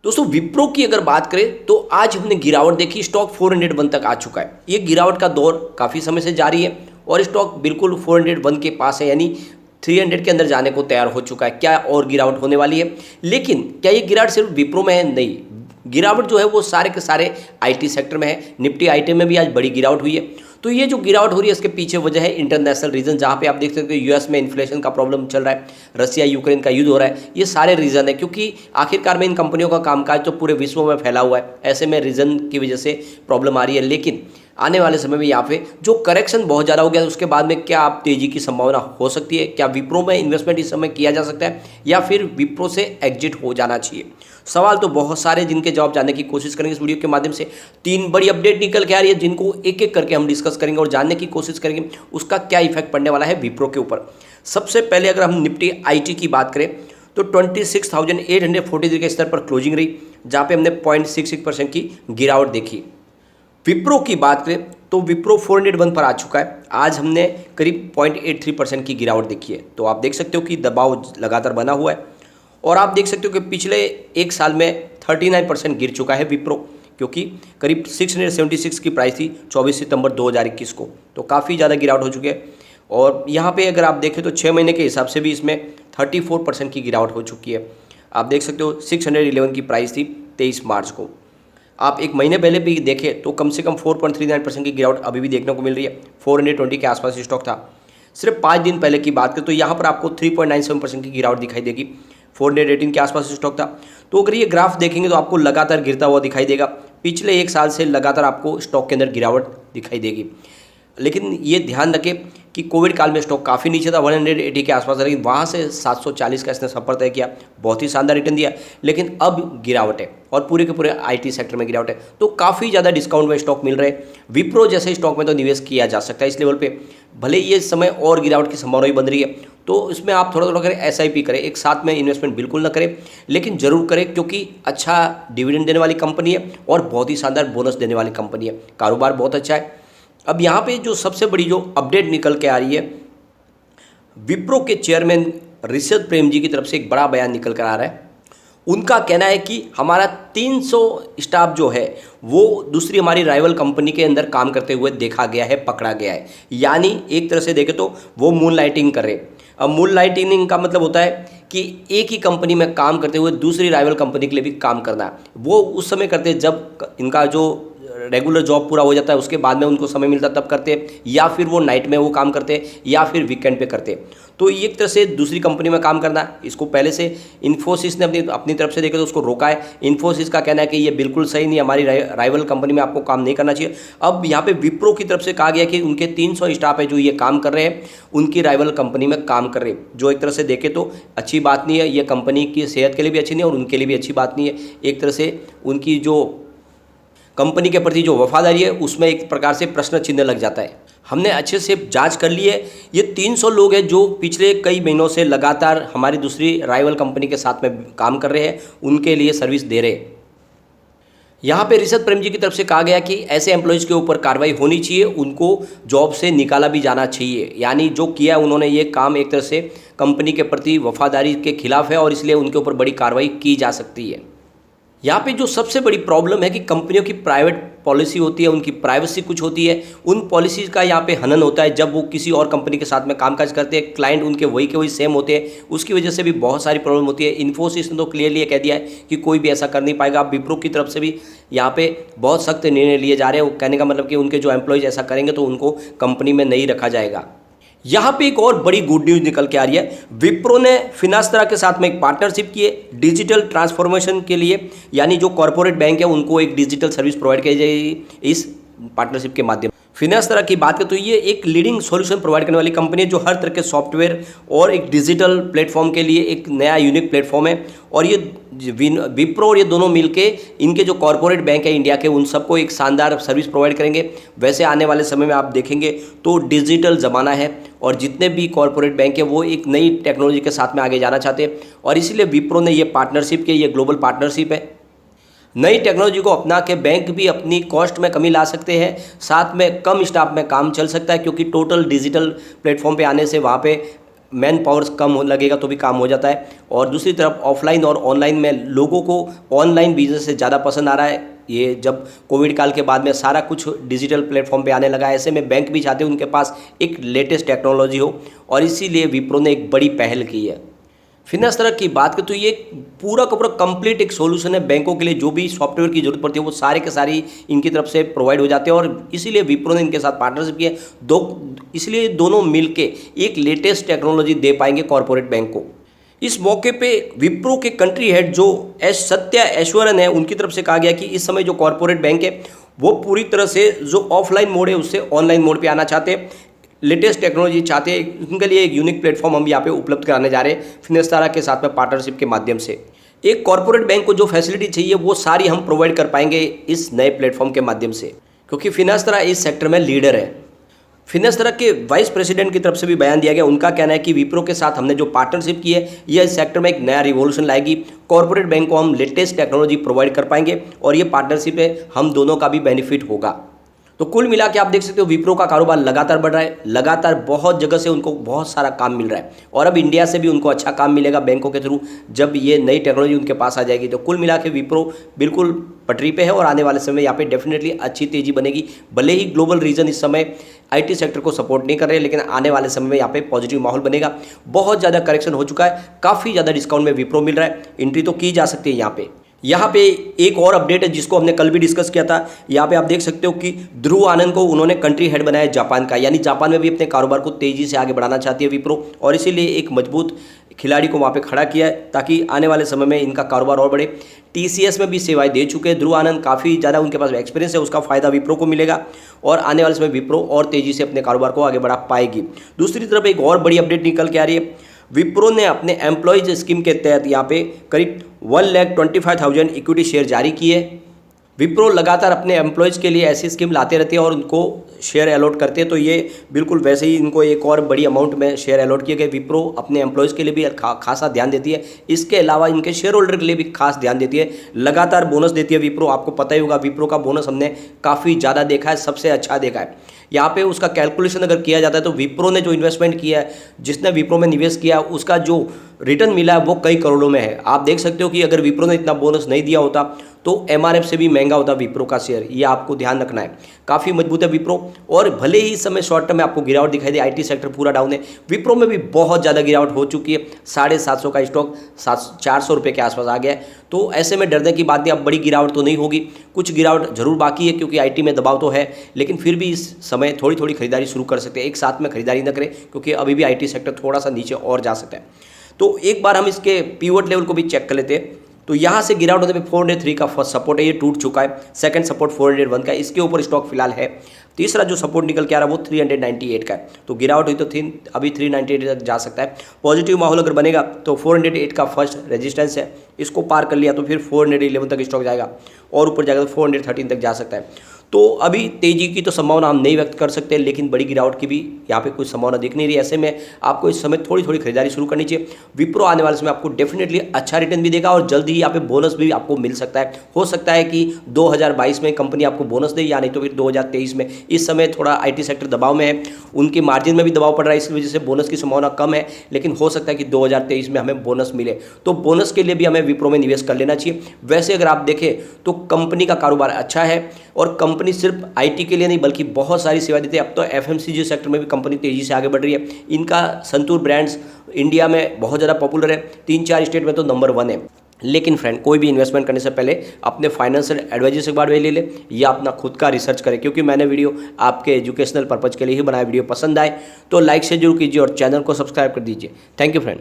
दोस्तों विप्रो की अगर बात करें तो आज हमने गिरावट देखी, स्टॉक 401 तक आ चुका है। ये गिरावट का दौर काफ़ी समय से जारी है और स्टॉक बिल्कुल 401 के पास है, यानी 300 के अंदर जाने को तैयार हो चुका है। क्या और गिरावट होने वाली है? लेकिन क्या ये गिरावट सिर्फ विप्रो में है? नहीं, गिरावट जो है वो सारे के सारे आईटी सेक्टर में है। निफ्टी आईटी में भी आज बड़ी गिरावट हुई है। तो ये जो गिरावट हो रही है इसके पीछे वजह है इंटरनेशनल रीजन, जहाँ पे आप देख सकते हो यूएस में इन्फ्लेशन का प्रॉब्लम चल रहा है, रसिया यूक्रेन का युद्ध हो रहा है। ये सारे रीजन है, क्योंकि आखिरकार में इन कंपनियों का कामकाज तो पूरे विश्व में फैला हुआ है। ऐसे में रीजन की वजह से प्रॉब्लम आ रही है। लेकिन आने वाले समय में यहाँ पे जो करेक्शन बहुत ज़्यादा हो गया, उसके बाद में क्या आप तेजी की संभावना हो सकती है? क्या विप्रो में इन्वेस्टमेंट इस समय किया जा सकता है या फिर विप्रो से एग्जिट हो जाना चाहिए? सवाल तो बहुत सारे, जिनके जवाब जानने की कोशिश करेंगे इस वीडियो के माध्यम से। 3 बड़ी अपडेट निकल के आ रही है, जिनको एक एक करके हम डिस्कस करेंगे और जानने की कोशिश करेंगे उसका क्या इफेक्ट पड़ने वाला है विप्रो के ऊपर। सबसे पहले अगर हम निफ्टी आईटी की बात करें तो 26,843 के स्तर पर क्लोजिंग रही, जहाँ पे हमने 0.66% की गिरावट देखी। विप्रो की बात करें तो विप्रो 401 पर आ चुका है। आज हमने करीब 0.83% की गिरावट देखी है। तो आप देख सकते हो कि दबाव लगातार बना हुआ है और आप देख सकते हो कि पिछले एक साल में 39% गिर चुका है विप्रो, क्योंकि करीब 676 की प्राइस थी 24 सितंबर 2021 को। तो काफ़ी ज़्यादा गिरावट हो चुकी है और यहाँ पे अगर आप देखें तो 6 महीने के हिसाब से भी इसमें 34% की गिरावट हो चुकी है। आप देख सकते हो 611 की प्राइस थी 23 मार्च को। आप एक महीने पहले भी देखें तो कम से कम 4.39% की गिरावट अभी भी देखने को मिल रही है। 420 के आसपास स्टॉक था। सिर्फ 5 दिन पहले की बात करें तो यहाँ पर आपको 3.97% की गिरावट दिखाई देगी। 418 के आसपास स्टॉक था। तो अगर ये ग्राफ देखेंगे तो आपको लगातार गिरता हुआ दिखाई देगा। पिछले एक साल से लगातार आपको स्टॉक के अंदर गिरावट दिखाई देगी। लेकिन ये ध्यान रखें कि कोविड काल में स्टॉक काफ़ी नीचे था, 180 के आसपास था, लेकिन वहाँ से 740 का इसने सफर तय किया, बहुत ही शानदार रिटर्न दिया। लेकिन अब गिरावट है और पूरे के पूरे आईटी सेक्टर में गिरावट है। तो काफ़ी ज़्यादा डिस्काउंट में स्टॉक मिल रहे हैं। विप्रो जैसे स्टॉक में तो निवेश किया जा सकता है इस लेवल पे, भले ये समय और गिरावट की संभावना ही बन रही है। तो इसमें आप थोड़ा थोड़ा करें, SIP करें, एक साथ में इन्वेस्टमेंट बिल्कुल ना करें, लेकिन जरूर करें, क्योंकि अच्छा डिविडेंड देने वाली कंपनी है और बहुत ही शानदार बोनस देने वाली कंपनी है। कारोबार बहुत अच्छा है। अब यहाँ पे जो सबसे बड़ी जो अपडेट निकल के आ रही है, विप्रो के चेयरमैन ऋषभ प्रेम जी की तरफ से एक बड़ा बयान निकल कर आ रहा है। उनका कहना है कि हमारा 300 स्टाफ जो है वो दूसरी हमारी राइवल कंपनी के अंदर काम करते हुए देखा गया है, पकड़ा गया है। यानी एक तरह से देखें तो वो मून लाइटिंग कर रहे हैं। अब मून लाइटिंग का मतलब होता है कि एक ही कंपनी में काम करते हुए दूसरी राइवल कंपनी के लिए भी काम करना। वो उस समय करते हैं जब इनका जो रेगुलर जॉब पूरा हो जाता है, उसके बाद में उनको समय मिलता तब करते हैं, या फिर वो नाइट में वो काम करते हैं, या फिर वीकेंड पे करते हैं। तो एक तरह से दूसरी कंपनी में काम करना, इसको पहले से इन्फोसिस ने अपनी तरफ से देखे तो उसको रोका है। इन्फोसिस का कहना है कि ये बिल्कुल सही नहीं, हमारी राइवल कंपनी में आपको काम नहीं करना चाहिए। अब यहाँ पे विप्रो की तरफ से कहा गया कि उनके 300 स्टाफ है जो ये काम कर रहे हैं, उनकी राइवल कंपनी में काम कर रहे हैं, जो एक तरह से देखे तो अच्छी बात नहीं है। ये कंपनी की सेहत के लिए भी अच्छी नहीं है और उनके लिए भी अच्छी बात नहीं है। एक तरह से उनकी जो कंपनी के प्रति जो वफादारी है उसमें एक प्रकार से प्रश्न चिन्ह लग जाता है। हमने अच्छे से जांच कर ली है, ये 300 लोग हैं जो पिछले कई महीनों से लगातार हमारी दूसरी राइवल कंपनी के साथ में काम कर रहे हैं, उनके लिए सर्विस दे रहे हैं। यहाँ पे ऋषभ प्रेम जी की तरफ से कहा गया कि ऐसे एम्प्लॉयज़ के ऊपर कार्रवाई होनी चाहिए, उनको जॉब से निकाला भी जाना चाहिए। यानी जो किया उन्होंने ये काम एक तरह से कंपनी के प्रति वफादारी के खिलाफ है और इसलिए उनके ऊपर बड़ी कार्रवाई की जा सकती है। यहाँ पे जो सबसे बड़ी प्रॉब्लम है कि कंपनियों की प्राइवेट पॉलिसी होती है, उनकी प्राइवेसी कुछ होती है, उन पॉलिसीज़ का यहाँ पे हनन होता है। जब वो किसी और कंपनी के साथ में कामकाज करते हैं, क्लाइंट उनके वही के वही सेम होते हैं, उसकी वजह से भी बहुत सारी प्रॉब्लम होती है। इन्फोसिस ने तो क्लियरली कह दिया है कि कोई भी ऐसा कर नहीं पाएगा। विप्रो की तरफ से भी यहाँ पे बहुत सख्त निर्णय लिए जा रहे हैं। कहने का मतलब कि उनके जो एम्प्लॉयज़ ऐसा करेंगे तो उनको कंपनी में नहीं रखा जाएगा। यहाँ पे एक और बड़ी गुड न्यूज़ निकल के आ रही है। विप्रो ने फिनास्त्रा के साथ में एक पार्टनरशिप की है डिजिटल ट्रांसफॉर्मेशन के लिए, यानी जो कॉर्पोरेट बैंक है उनको एक डिजिटल सर्विस प्रोवाइड की जाएगी इस पार्टनरशिप के माध्यम। फिनास्त्रा की बात करें तो ये एक लीडिंग सॉल्यूशन प्रोवाइड करने वाली कंपनी है जो हर तरह के सॉफ्टवेयर और एक डिजिटल प्लेटफॉर्म के लिए एक नया यूनिक प्लेटफॉर्म है। और ये विप्रो और ये दोनों मिलके इनके जो कॉर्पोरेट बैंक है इंडिया के, उन सबको एक शानदार सर्विस प्रोवाइड करेंगे। वैसे आने वाले समय में आप देखेंगे तो डिजिटल ज़माना है और जितने भी कॉर्पोरेट बैंक है वो एक नई टेक्नोलॉजी के साथ में आगे जाना चाहते हैं और इसीलिए विप्रो ने ये पार्टनरशिप की। ये ग्लोबल पार्टनरशिप है। नई टेक्नोलॉजी को अपना के बैंक भी अपनी कॉस्ट में कमी ला सकते हैं, साथ में कम स्टाफ में काम चल सकता है, क्योंकि टोटल डिजिटल प्लेटफॉर्म पे आने से वहाँ पे मैन पावर कम लगेगा तो भी काम हो जाता है। और दूसरी तरफ ऑफलाइन और ऑनलाइन में लोगों को ऑनलाइन बिजनेस से ज़्यादा पसंद आ रहा है। ये जब कोविड काल के बाद में सारा कुछ डिजिटल प्लेटफॉर्म पे आने लगा है, ऐसे में बैंक भी चाहते हैं उनके पास एक लेटेस्ट टेक्नोलॉजी हो, और इसीलिए विप्रो ने एक बड़ी पहल की है। फिनस तरह की बात करें तो ये पूरा का पूरा कंप्लीट एक सॉल्यूशन है बैंकों के लिए। जो भी सॉफ्टवेयर की जरूरत पड़ती है वो सारे के सारी इनकी तरफ से प्रोवाइड हो जाते हैं, और इसीलिए विप्रो ने इनके साथ पार्टनरशिप किया इसलिए दोनों मिलके एक लेटेस्ट टेक्नोलॉजी दे पाएंगे कॉर्पोरेट बैंक को। इस मौके पे विप्रो के कंट्री हेड जो सत्या ऐश्वर्यन है, उनकी तरफ से कहा गया कि इस समय जो कॉर्पोरेट बैंक है वो पूरी तरह से जो ऑफलाइन मोड है उससे ऑनलाइन मोड पे आना चाहते हैं, लेटेस्ट टेक्नोलॉजी चाहते हैं। उनके लिए एक यूनिक प्लेटफॉर्म हम यहाँ पे उपलब्ध कराने जा रहे हैं फिनस्तारा के साथ में पार्टनरशिप के माध्यम से। एक कॉर्पोरेट बैंक को जो फैसिलिटी चाहिए वो सारी हम प्रोवाइड कर पाएंगे इस नए प्लेटफॉर्म के माध्यम से, क्योंकि फिनस्तारा इस सेक्टर में लीडर है। फिनस्तारा के वाइस प्रेसिडेंट की तरफ से भी बयान दिया गया। उनका कहना है कि विप्रो के साथ हमने जो पार्टनरशिप की है यह इस सेक्टर में एक नया रिवॉल्यूशन लाएगी। कॉर्पोरेट बैंक को हम लेटेस्ट टेक्नोलॉजी प्रोवाइड कर पाएंगे और ये पार्टनरशिप है हम दोनों का भी बेनिफिट होगा। तो कुल मिला के आप देख सकते हो विप्रो का कारोबार लगातार बढ़ रहा है, लगातार बहुत जगह से उनको बहुत सारा काम मिल रहा है, और अब इंडिया से भी उनको अच्छा काम मिलेगा बैंकों के थ्रू जब ये नई टेक्नोलॉजी उनके पास आ जाएगी। तो कुल मिला के विप्रो बिल्कुल पटरी पे है और आने वाले समय यहाँ पे डेफिनेटली अच्छी तेजी बनेगी। भले ही ग्लोबल रीजन इस समय IT सेक्टर को सपोर्ट नहीं कर रहे, लेकिन आने वाले समय में यहाँ पे पॉजिटिव माहौल बनेगा। बहुत ज़्यादा करेक्शन हो चुका है, काफ़ी ज़्यादा डिस्काउंट में विप्रो मिल रहा है, एंट्री तो की जा सकती है यहाँ पे। यहाँ पे एक और अपडेट है जिसको हमने कल भी डिस्कस किया था। यहाँ पे आप देख सकते हो कि ध्रुव आनंद को उन्होंने कंट्री हेड बनाया जापान का, यानी जापान में भी अपने कारोबार को तेजी से आगे बढ़ाना चाहती है विप्रो, और इसीलिए एक मजबूत खिलाड़ी को वहाँ पे खड़ा किया है ताकि आने वाले समय में इनका कारोबार और बढ़े। TCS में भी सेवाएं दे चुके हैं ध्रुव आनंद, काफ़ी ज़्यादा उनके पास एक्सपीरियंस है, उसका फायदा विप्रो को मिलेगा और आने वाले समय विप्रो और तेज़ी से अपने कारोबार को आगे बढ़ा पाएगी। दूसरी तरफ एक और बड़ी अपडेट निकल के आ रही है। विप्रो ने अपने एम्प्लॉयज स्कीम के तहत यहाँ पे करीब 1,25,000 इक्विटी शेयर जारी किए। विप्रो लगातार अपने एम्प्लॉयज़ के लिए ऐसी स्कीम लाते रहते हैं और उनको शेयर अलॉट करते हैं, तो ये बिल्कुल वैसे ही इनको एक और बड़ी अमाउंट में शेयर अलॉट किए गए। विप्रो अपने एम्प्लॉयज़ के लिए भी खासा ध्यान देती है, इसके अलावा इनके शेयर होल्डर के लिए भी खास ध्यान देती है, लगातार बोनस देती है विप्रो। आपको पता ही होगा विप्रो का बोनस हमने काफ़ी ज़्यादा देखा है, सबसे अच्छा देखा है। यहाँ पे उसका कैलकुलेशन अगर किया जाता है तो विप्रो ने जो इन्वेस्टमेंट किया है, जिसने विप्रो में निवेश किया है, उसका जो रिटर्न मिला है वो कई करोड़ों में है। आप देख सकते हो कि अगर विप्रो ने इतना बोनस नहीं दिया होता तो MRF से भी महंगा होता विप्रो का शेयर, ये आपको ध्यान रखना है। काफ़ी मजबूत है विप्रो, और भले ही इस समय शॉर्ट टर्म में आपको गिरावट दिखाई दे, IT सेक्टर पूरा डाउन है, विप्रो में भी बहुत ज़्यादा गिरावट हो चुकी है। 750 का स्टॉक 400 रुपये के आसपास आ गया है। तो ऐसे में डरने की बात नहीं, अब बड़ी गिरावट तो नहीं होगी, कुछ गिरावट जरूर बाकी है क्योंकि IT में दबाव तो है, लेकिन फिर भी इस समय थोड़ी थोड़ी खरीदारी शुरू कर सकते हैं। एक साथ में खरीदारी न करें क्योंकि अभी भी IT सेक्टर थोड़ा सा नीचे और जा सकता है। तो एक बार हम इसके पिवट लेवल को भी चेक कर लेते हैं। तो यहाँ से गिरावट होने पे 403 का फर्स्ट सपोर्ट है, ये टूट चुका है। सेकंड सपोर्ट 401 का, इसके ऊपर स्टॉक फिलहाल है। तीसरा जो सपोर्ट निकल के आ रहा है वो 398 का है। तो गिरावट हुई तो अभी 398 तक जा सकता है। पॉजिटिव माहौल अगर बनेगा तो 408 का फर्स्ट रेजिस्टेंस है, इसको पार कर लिया तो फिर 411 तक स्टॉक जाएगा और ऊपर जाएगा तो 413 तक जा सकता है। तो अभी तेजी की तो संभावना हम नहीं व्यक्त कर सकते, लेकिन बड़ी गिरावट की भी यहाँ पे कुछ संभावना दिख नहीं रही। ऐसे में आपको इस समय थोड़ी थोड़ी खरीदारी शुरू करनी चाहिए। विप्रो आने वाले समय आपको डेफिनेटली अच्छा रिटर्न भी देगा और जल्द ही यहाँ पे बोनस भी आपको मिल सकता है। हो सकता है कि 2022 में कंपनी आपको बोनस दे, या नहीं तो फिर 2023 में। इस समय थोड़ा IT सेक्टर दबाव में है, उनके मार्जिन में भी दबाव पड़ रहा है, इस वजह से बोनस की संभावना कम है, लेकिन हो सकता है कि 2023 में हमें बोनस मिले। तो बोनस के लिए भी हमें विप्रो में निवेश कर लेना चाहिए। वैसे अगर आप देखें तो कंपनी का कारोबार अच्छा है और कंपनी सिर्फ IT के लिए नहीं बल्कि बहुत सारी सेवा देती है। अब तो FMCG सेक्टर में भी कंपनी तेजी से आगे बढ़ रही है। इनका संतूर ब्रांड्स इंडिया में बहुत ज़्यादा पॉपुलर है, 3-4 स्टेट में तो नंबर 1 है। लेकिन फ्रेंड, कोई भी इन्वेस्टमेंट करने से पहले अपने फाइनेंशियल एडवाइजर से एक बार ले ले या अपना खुद का रिसर्च करें, क्योंकि मैंने वीडियो आपके एजुकेशनल पर्पज़ के लिए ही बनाया। वीडियो पसंद आए तो लाइक से जरूर कीजिए और चैनल को सब्सक्राइब कर दीजिए। Thank you friend.